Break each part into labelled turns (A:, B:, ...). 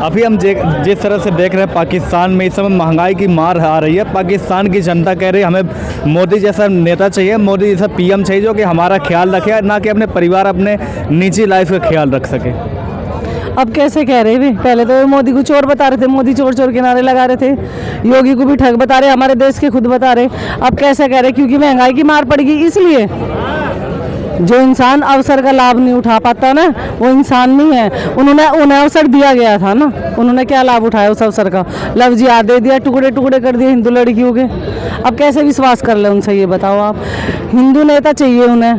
A: अभी हम जिस तरह से देख रहे हैं पाकिस्तान में इस समय महंगाई की मार आ रही है। पाकिस्तान की जनता कह रही है हमें मोदी जैसा नेता चाहिए, मोदी जैसा पीएम चाहिए जो कि हमारा ख्याल रखे, ना कि अपने परिवार अपने निजी लाइफ का ख्याल रख सके।
B: अब कैसे कह रहे हैं? पहले तो मोदी को चोर बता रहे थे, मोदी चोर चोर के नारे लगा रहे थे, योगी को भी ठग बता रहे, हमारे देश के खुद बता रहे। अब कैसे कह रहे? क्योंकि महंगाई की मार पड़ेगी इसलिए। जो इंसान अवसर का लाभ नहीं उठा पाता ना, वो इंसान नहीं है। उन्हें अवसर दिया गया था ना, उन्होंने क्या लाभ उठाया उस अवसर का? लफ्ज़ याद दे दिया, टुकड़े टुकड़े कर दिए हिंदू लड़कियों के। अब कैसे विश्वास कर ले उनसे, ये बताओ आप। हिंदू नेता चाहिए उन्हें,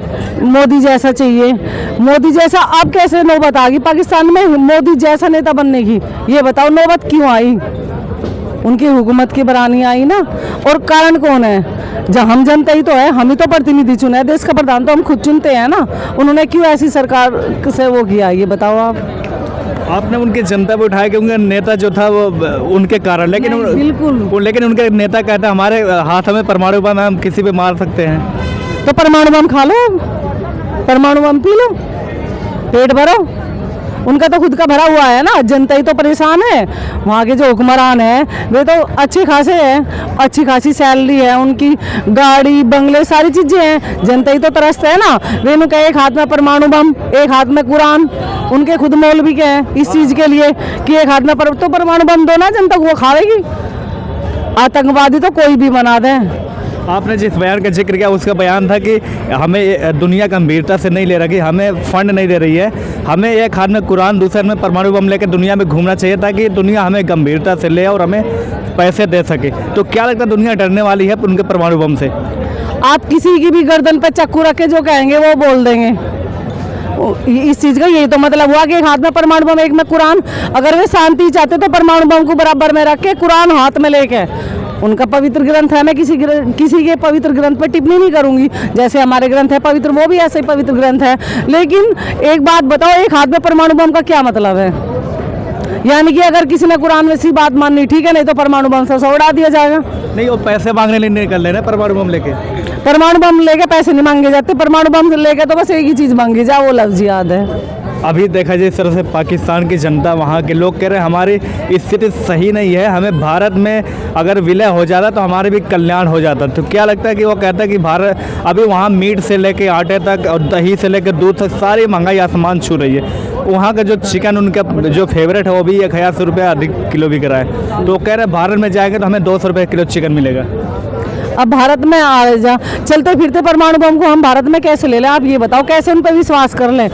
B: मोदी जैसा चाहिए। मोदी जैसा अब कैसे नौबत आ गई पाकिस्तान में मोदी जैसा नेता बनने की? ये बताओ नौबत क्यों आई? उनकी हुकूमत की बरानी आई ना। और कारण कौन है? जब हम जनता ही तो है, हम ही तो प्रतिनिधि चुने हैं, देश का प्रधान तो हम खुद चुनते हैं ना। उन्होंने क्यों ऐसी सरकार से वो किया, ये बताओ आप।
A: आपने उनकी जनता पे उठाया कि उनका नेता जो था वो उनके कारण, लेकिन
B: बिल्कुल,
A: लेकिन उनके नेता कहता है हमारे हाथ में परमाणु बम है, हम किसी पे मार सकते हैं।
B: तो परमाणु बम खा लो, परमाणु बम पी लो, पेट भरो। उनका तो खुद का भरा हुआ है ना, जनता ही तो परेशान है। वहाँ के जो हुक्मरान हैं वे तो अच्छे खासे हैं, अच्छी खासी सैलरी है उनकी, गाड़ी बंगले सारी चीज़ें हैं। जनता ही तो तरसत है ना। वे नु एक हाथ में परमाणु बम, एक हाथ में कुरान। उनके खुद मौलवी के हैं इस चीज़ के लिए कि एक हाथ में तो परमाणु बम दो ना, जनता को वो खावेगी। आतंकवादी तो कोई भी बना दे।
A: आपने जिस बयान का जिक्र किया उसका बयान था कि हमें दुनिया गंभीरता से नहीं ले रही, हमें फंड नहीं दे रही है, हमें एक हाथ में कुरान दूसरे हाथ में परमाणु बम लेकर दुनिया में घूमना चाहिए ताकि दुनिया हमें गंभीरता से ले और हमें पैसे दे सके। तो क्या लगता है दुनिया डरने वाली है उनके परमाणु बम से?
B: आप किसी की भी गर्दन पर चाकू रख के जो कहेंगे वो बोल देंगे। इस चीज़ का यही तो मतलब हुआ कि एक हाथ में परमाणु बम एक में कुरान। अगर वे शांति चाहते तो परमाणु बम को बराबर में रख के कुरान हाथ में लेके, उनका पवित्र ग्रंथ है, मैं किसी के पवित्र ग्रंथ पर टिप्पणी नहीं करूंगी। जैसे हमारे ग्रंथ है पवित्र, वो भी ऐसे ही पवित्र ग्रंथ है। लेकिन एक बात बताओ, एक हाथ में परमाणु बम का क्या मतलब है? यानी कि अगर किसी ने कुरान में सी बात माननी ठीक है, नहीं तो परमाणु बम से उड़ा दिया जाएगा।
A: नहीं, वो पैसे मांगने लिए निकल रहे हैं परमाणु बम लेके।
B: परमाणु बम लेके पैसे नहीं मांगे जाते, परमाणु बम लेके तो बस एक ही चीज़ मांगी जा, वो लफ्ज़ याद है।
A: अभी देखा जाए इस तरह से पाकिस्तान की जनता, वहाँ के लोग कह रहे हैं हमारी स्थिति सही नहीं है, हमें भारत में अगर विलय हो जाता तो हमारे भी कल्याण हो जाता। तो क्या लगता है कि वो कहता है कि भारत अभी वहाँ मीट से लेके आटे तक और दही से लेकर दूध तक सारी महंगाई आसमान छू रही है। वहाँ का जो चिकन उनका जो फेवरेट है वो भी 1000 रुपये अधिक किलो बिक रहा है। तो कह रहे हैं भारत में जाएंगे तो हमें 200 रुपये किलो चिकन मिलेगा।
B: अब भारत में आ जा चलते फिरते परमाणु बम को हम भारत में कैसे ले लें? आप ये बताओ, कैसे उन पर विश्वास कर लें?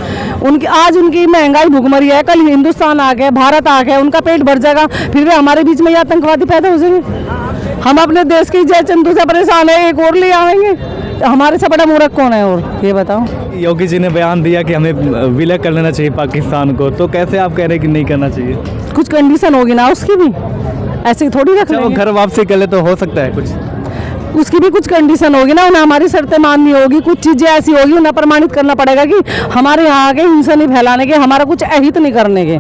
B: आज उनकी महंगाई भुखमरी है, कल हिंदुस्तान आ गया, भारत आ गया, उनका पेट भर जाएगा, फिर वे हमारे बीच में ये आतंकवादी पैदा हो जाएंगे। हम अपने देश की जय चंदू से परेशान है, एक और ले आएंगे। हमारे से बड़ा मूर्ख कौन है? और ये बताओ।
A: योगी जी ने बयान दिया कि हमें विलय कर लेना चाहिए पाकिस्तान को, तो कैसे आप कह रहे हैं कि नहीं करना चाहिए?
B: कुछ कंडीशन होगी ना उसकी भी, ऐसे थोड़ी रख लेंगे।
A: घर वापसी कर ले तो हो सकता है कुछ,
B: उसकी भी कुछ कंडीशन होगी ना, उन्हें हमारी शर्तें माननी होगी, कुछ चीज़ें ऐसी होगी उन्हें प्रमाणित करना पड़ेगा कि हमारे यहाँ के हिंसा नहीं फैलाने के, हमारा कुछ अहित नहीं करने के,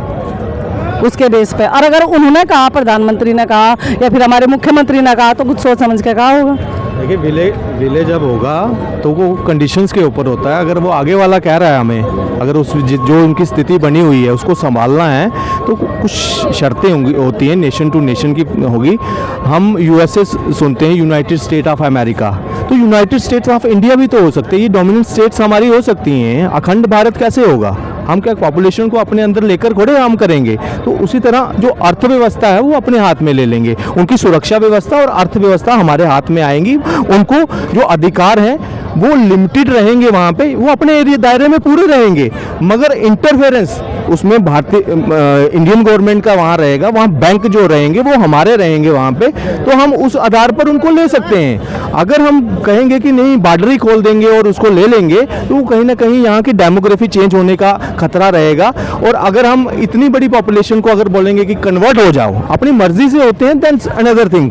B: उसके बेस पे। और अगर उन्होंने कहा, प्रधानमंत्री ने कहा या फिर हमारे मुख्यमंत्री ने कहा, तो कुछ सोच समझ के कहा होगा।
C: देखिए, विलय जब होगा तो वो कंडीशंस के ऊपर होता है। अगर वो आगे वाला कह रहा है हमें, अगर उस जो उनकी स्थिति बनी हुई है उसको संभालना है तो कुछ शर्तें होती हैं, नेशन टू नेशन की होगी। हम यूएसए सुनते हैं, यूनाइटेड स्टेट ऑफ अमेरिका, तो यूनाइटेड स्टेट्स ऑफ इंडिया भी तो हो सकते हैं। ये डोमिनेंट स्टेट्स हमारी हो सकती हैं। अखंड भारत कैसे होगा? हम क्या पॉपुलेशन को अपने अंदर लेकर थोड़े काम करेंगे? तो उसी तरह जो अर्थव्यवस्था है वो अपने हाथ में ले लेंगे। उनकी सुरक्षा व्यवस्था और अर्थव्यवस्था हमारे हाथ में आएंगी। उनको जो अधिकार हैं वो लिमिटेड रहेंगे, वहाँ पे वो अपने एरिया दायरे में पूरे रहेंगे, मगर इंटरफेरेंस उसमें भारतीय इंडियन गवर्नमेंट का वहाँ रहेगा। वहाँ बैंक जो रहेंगे वो हमारे रहेंगे वहाँ पे, तो हम उस आधार पर उनको ले सकते हैं। अगर हम कहेंगे कि नहीं बॉर्डर ही खोल देंगे और उसको ले लेंगे, तो कहीं ना कहीं यहाँ की डेमोग्राफी चेंज होने का खतरा रहेगा। और अगर हम इतनी बड़ी पॉपुलेशन को अगर बोलेंगे कि कन्वर्ट हो जाओ, अपनी मर्जी से होते हैं, देन अनदर थिंग,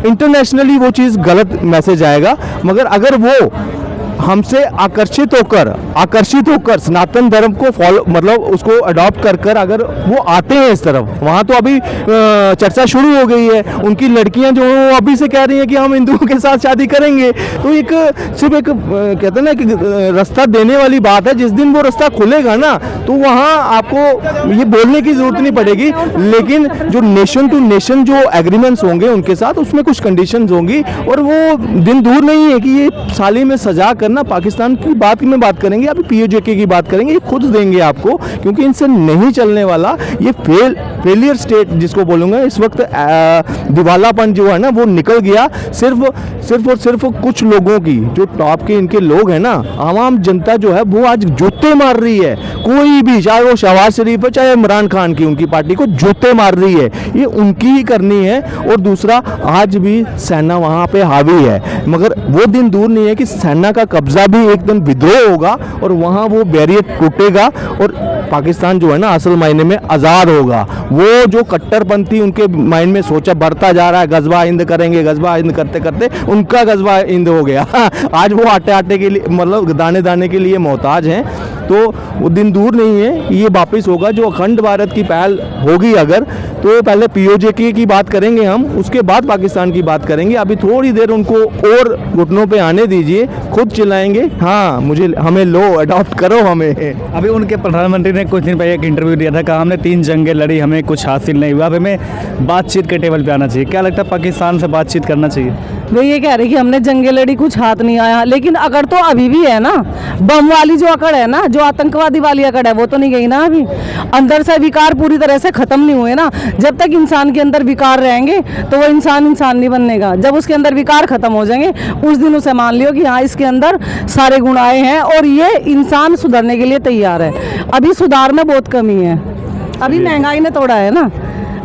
C: इंटरनेशनली वो चीज़ गलत मैसेज आएगा। मगर अगर वो हमसे आकर्षित होकर सनातन धर्म को फॉलो मतलब उसको अडॉप्ट कर अगर वो आते हैं इस तरफ, वहाँ तो अभी चर्चा शुरू हो गई है। उनकी लड़कियां जो हैं वो अभी से कह रही हैं कि हम हिंदुओं के साथ शादी करेंगे। तो एक सिर्फ एक कहते हैं ना कि रास्ता देने वाली बात है। जिस दिन वो रास्ता खुलेगा ना तो वहाँ आपको ये बोलने की जरूरत नहीं पड़ेगी, लेकिन जो नेशन टू नेशन जो एग्रीमेंट्स होंगे उनके साथ उसमें कुछ कंडीशंस होंगी और वो दिन दूर नहीं है कि ये साली में सजा करना। पाकिस्तान की बात में बात करेंगे, अभी पीओजेके की बात करेंगे, ये खुद देंगे आपको, क्योंकि इनसे नहीं चलने वाला। ये फेलियर स्टेट जिसको बोलूँगा इस वक्त दिवालापन जो है ना वो निकल गया सिर्फ और सिर्फ कुछ लोगों की, जो टॉप के इनके लोग हैं ना, आवाम जनता जो है वो आज जूते मार रही है। कोई भी, चाहे वो शहबाज शरीफ है चाहे इमरान खान की, उनकी पार्टी को जूते मार रही है। ये उनकी ही करनी है। और दूसरा, आज भी सेना वहाँ पे हावी है, मगर वो दिन दूर नहीं है कि सेना का कब्जा भी एक दिन विद्रोह होगा और वहाँ वो बैरियर टूटेगा और पाकिस्तान जो है ना असल मायने में आज़ाद होगा। वो जो कट्टरपंथी उनके माइंड में सोचा बढ़ता जा रहा है, गजबा हिंद करेंगे, गजबा हिंद करते करते उनका गजबा हिंद हो गया। आज वो आटे के लिए मतलब दाने दाने के लिए मोहताज हैं। तो वो दिन दूर नहीं है, ये वापस होगा। जो अखंड भारत की पहल होगी अगर, तो पहले पीओजेके की बात करेंगे हम, उसके बाद पाकिस्तान की बात करेंगे। अभी थोड़ी देर उनको और घुटनों पे आने दीजिए, खुद चिल्लाएंगे हाँ हमें लो, अडॉप्ट करो हमें।
A: अभी उनके प्रधानमंत्री ने कुछ दिन पहले एक इंटरव्यू दिया था, कहा हमने 3 जंगें लड़ी, हमें कुछ हासिल नहीं हुआ, अब हमें बातचीत के टेबल पे आना चाहिए। क्या लगता है पाकिस्तान से बातचीत करना चाहिए?
B: वे ये कह रहे कि हमने जंगें लड़ी, कुछ हाथ नहीं आया, लेकिन अकड़ तो अभी भी है ना। बम वाली जो अकड़ है ना, जो आतंकवादी वाली अकड़ है, वो तो नहीं गई ना अभी। अंदर से विकार पूरी तरह से खत्म नहीं हुए ना। जब तक इंसान के अंदर विकार रहेंगे तो वो इंसान नहीं बनेगा। जब उसके अंदर विकार खत्म हो जाएंगे उस दिन उसे मान लियो कि हाँ इसके अंदर सारे गुण आए हैं और ये इंसान सुधरने के लिए तैयार है। अभी सुधार में बहुत कमी है। अभी महंगाई ने तोड़ा है ना,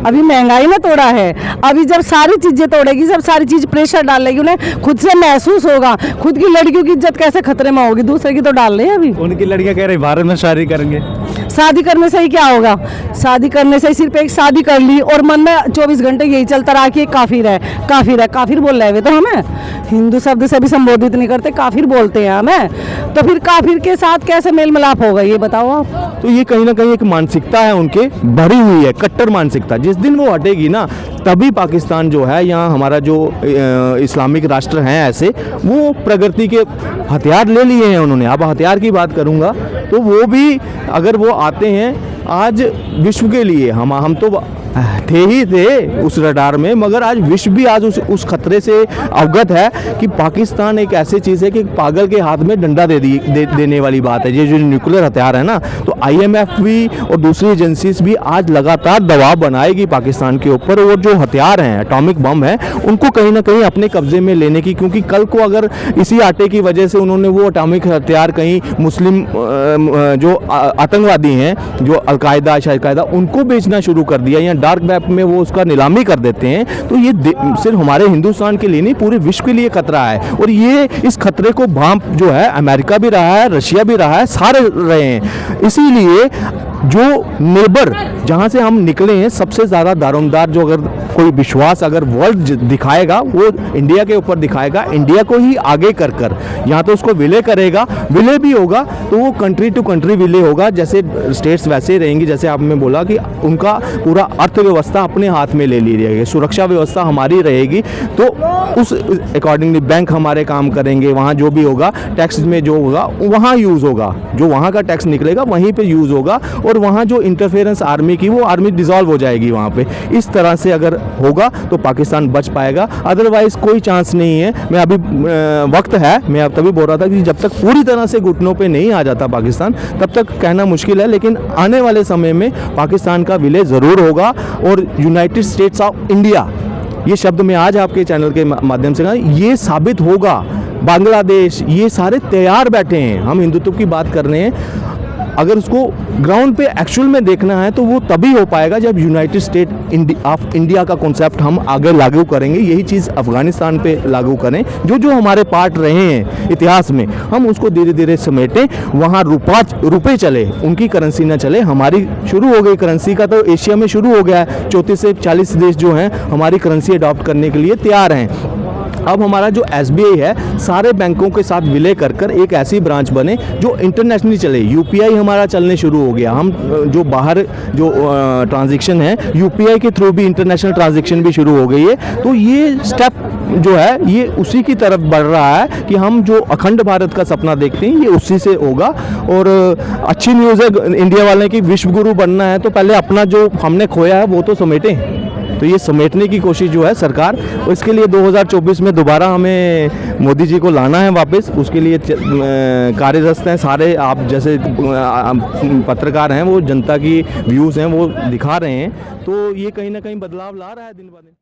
B: अभी महंगाई ने तोड़ा है। अभी जब सारी चीज़ें तोड़ेगी, जब सारी चीज़ प्रेशर डालेगी, उन्हें खुद से महसूस होगा, खुद की लड़कियों की इज्जत कैसे खतरे में होगी, दूसरे की तो डाल रहे हैं। अभी
A: उनकी लड़कियां कह रही भारत में शादी करेंगे।
B: शादी करने से ही क्या होगा? शादी करने से ही सिर्फ एक शादी कर ली और मन में 24 घंटे यही चलता रहा कि काफिर है, काफिर है, काफिर बोल रहे हैं। तो हमें हिंदू शब्द से भी संबोधित नहीं करते, काफिर बोलते हैं हमें। तो फिर काफिर के साथ कैसे मेल मिलाप होगा, ये बताओ आप।
C: तो ये कहीं ना कहीं एक मानसिकता है उनके भरी हुई है, कट्टर मानसिकता। जिस दिन वो हटेगी ना तभी पाकिस्तान जो है, यहाँ हमारा जो इस्लामिक राष्ट्र हैं ऐसे, वो प्रगति के हथियार ले लिए हैं उन्होंने। अब हथियार की बात करूँगा तो वो भी अगर वो आते हैं आज विश्व के लिए, हम तो थे उस रडार में, मगर आज विश्व भी आज उस खतरे से अवगत है कि पाकिस्तान एक ऐसी चीज़ है कि पागल के हाथ में डंडा देने वाली बात है। ये जो न्यूक्लियर हथियार है ना, तो IMF भी और दूसरी एजेंसीज भी आज लगातार दबाव बनाएगी पाकिस्तान के ऊपर। और जो हथियार हैं, एटॉमिक बम है, उनको कहीं ना कहीं अपने कब्जे में लेने की, क्योंकि कल को अगर इसी आटे की वजह से उन्होंने वो एटॉमिक हथियार कहीं मुस्लिम जो आतंकवादी हैं, जो अलकायदा शायकायदा, उनको बेचना शुरू कर दिया या डार्क वेब में वो उसका नीलामी कर देते हैं, तो ये सिर्फ हमारे हिंदुस्तान के लिए नहीं, पूरे विश्व के लिए खतरा है। और ये इस खतरे को भांप जो है अमेरिका भी रहा है, रशिया भी रहा है, सारे रहे हैं। इसीलिए जो नेबर जहाँ से हम निकले हैं, सबसे ज़्यादा दारोमदार जो अगर कोई विश्वास अगर वर्ल्ड दिखाएगा वो इंडिया के ऊपर दिखाएगा, इंडिया को ही आगे कर यहाँ तो उसको विलय करेगा, विलय भी होगा तो वो कंट्री टू कंट्री विलय होगा। जैसे स्टेट्स वैसे ही रहेंगी, जैसे आपने बोला कि उनका पूरा अर्थव्यवस्था अपने हाथ में ले ली जाएगी, सुरक्षा व्यवस्था हमारी रहेगी, तो उस अकॉर्डिंगली बैंक हमारे काम करेंगे, वहाँ जो भी होगा टैक्स में जो होगा वहाँ यूज़ होगा, जो वहाँ का टैक्स निकलेगा वहीं पर यूज़ होगा, और वहाँ जो इंटरफेरेंस आर्मी की, वो आर्मी डिसॉल्व हो जाएगी वहाँ पे। इस तरह से अगर होगा तो पाकिस्तान बच पाएगा, अदरवाइज़ कोई चांस नहीं है। मैं अभी वक्त है, मैं अब तभी बोल रहा था कि जब तक पूरी तरह से घुटनों पे नहीं आ जाता पाकिस्तान, तब तक कहना मुश्किल है, लेकिन आने वाले समय में पाकिस्तान का विलय ज़रूर होगा। और यूनाइटेड स्टेट्स ऑफ इंडिया, ये शब्द मैं आज आपके चैनल के माध्यम से कहा, ये साबित होगा। बांग्लादेश, ये सारे तैयार बैठे हैं। हम हिंदुत्व की बात कर रहे हैं, अगर उसको ग्राउंड पे एक्चुअल में देखना है तो वो तभी हो पाएगा जब यूनाइटेड स्टेट ऑफ इंडिया का कॉन्सेप्ट हम आगे लागू करेंगे। यही चीज़ अफगानिस्तान पे लागू करें, जो हमारे पार्ट रहे हैं इतिहास में, हम उसको धीरे धीरे समेटें। वहाँ रुपए चले, उनकी करेंसी ना चले। हमारी शुरू हो गई करेंसी का, तो एशिया में शुरू हो गया है। 34 से 40 देश जो हैं हमारी करेंसी अडॉप्ट करने के लिए तैयार हैं। अब हमारा जो SBI है सारे बैंकों के साथ विलय कर कर एक ऐसी ब्रांच बने जो इंटरनेशनली चले। UPI हमारा चलने शुरू हो गया, हम जो बाहर जो ट्रांजैक्शन है UPI के थ्रू भी इंटरनेशनल ट्रांजैक्शन भी शुरू हो गई है। तो ये स्टेप जो है ये उसी की तरफ बढ़ रहा है कि हम जो अखंड भारत का सपना देखते हैं ये उसी से होगा। और अच्छी न्यूज़ है इंडिया वाले की, विश्व गुरु बनना है तो पहले अपना जो हमने खोया है वो तो समेटें। तो ये समेटने की कोशिश जो है सरकार, और इसके लिए 2024 में दोबारा हमें मोदी जी को लाना है वापस। उसके लिए कार्यरत हैं सारे, आप जैसे पत्रकार हैं वो जनता की व्यूज़ हैं वो दिखा रहे हैं। तो ये कहीं ना कहीं बदलाव ला रहा है दिन ब दिन।